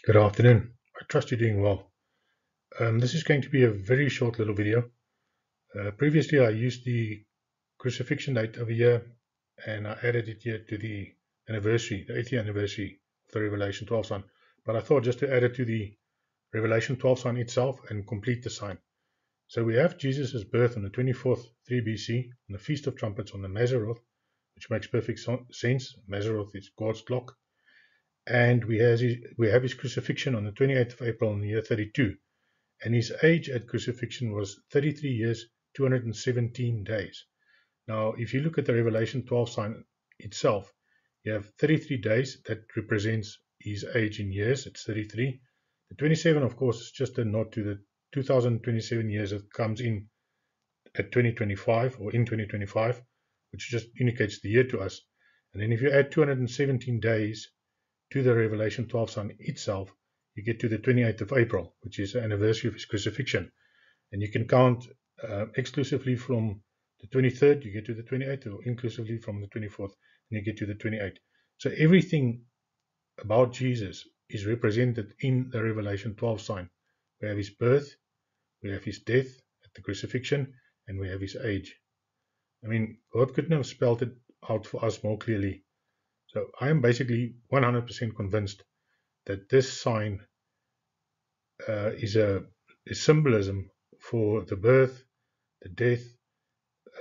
Good afternoon. I trust you're doing well. This is going to be a very short little video. Previously, I used the crucifixion date over here and I added it here to the anniversary, the 80th anniversary of the Revelation 12 sign. But I thought just to add it to the Revelation 12 sign itself and complete the sign. So we have Jesus' birth on the 24th 3 BC, on the Feast of Trumpets on the Mazzaroth, which makes perfect sense. Mazzaroth is God's clock. And we have his crucifixion on the 28th of April in the year 32. And his age at crucifixion was 33 years, 217 days. Now, if you look at the Revelation 12 sign itself, you have 33 days. That represents his age in years. It's 33. The 27, of course, is just a nod to the 2027 years that comes in at 2025 or in 2025, which just indicates the year to us. And then if you add 217 days to the Revelation 12 sign itself, you get to the 28th of April, which is the anniversary of his crucifixion. And you can count exclusively from the 23rd, you get to the 28th, or inclusively from the 24th, and you get to the 28th. So everything about Jesus is represented in the Revelation 12 sign. We have his birth, we have his death at the crucifixion, and we have his age. I mean, God couldn't have spelled it out for us more clearly. So I am basically 100% convinced that this sign is a symbolism for the birth, the death,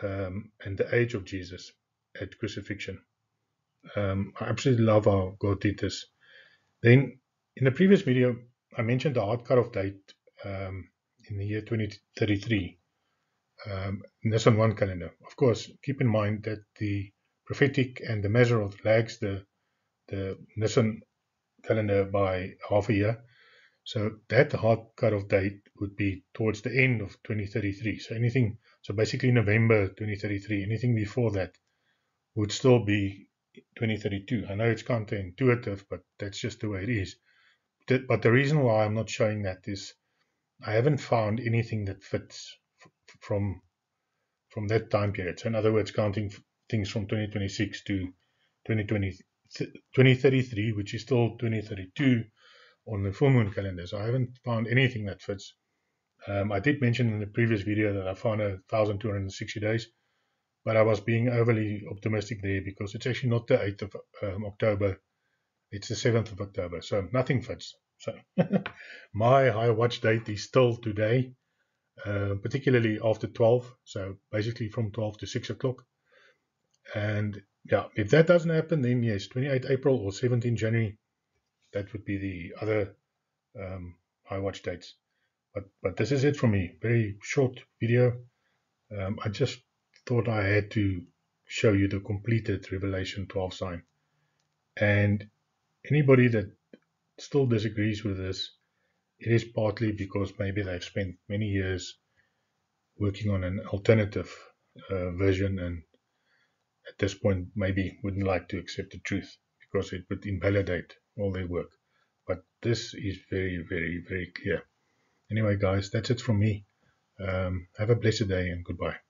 and the age of Jesus at crucifixion. I absolutely love how God did this. Then, in the previous video, I mentioned the hard cutoff date in the year 2033, Nisan 1 calendar. Of course, keep in mind that the prophetic and the Mazzaroth lags the Nisan calendar by half a year. So that hard cutoff date would be towards the end of 2033. So basically November 2033. Anything before that would still be 2032. I know it's counterintuitive, but that's just the way it is. But the reason why I'm not showing that is I haven't found anything that fits from that time period. So in other words, counting things from 2026 to 2033, which is still 2032 on the full moon calendar. So I haven't found anything that fits. I did mention in the previous video that I found 1,260 days, but I was being overly optimistic there because it's actually not the 8th of October, it's the 7th of October, so nothing fits. So my high watch date is still today, particularly after 12, so basically from 12 to 6 o'clock. And yeah, if that doesn't happen, then yes, 28 April or 17 January, that would be the other high watch dates. But this is it for me. Very short video. I just thought I had to show you the completed Revelation 12 sign. And anybody that still disagrees with this, it is partly because maybe they've spent many years working on an alternative version and at this point maybe wouldn't like to accept the truth because it would invalidate all their work. But this is very, very, very clear. Anyway, guys, that's it from me. Have a blessed day and goodbye.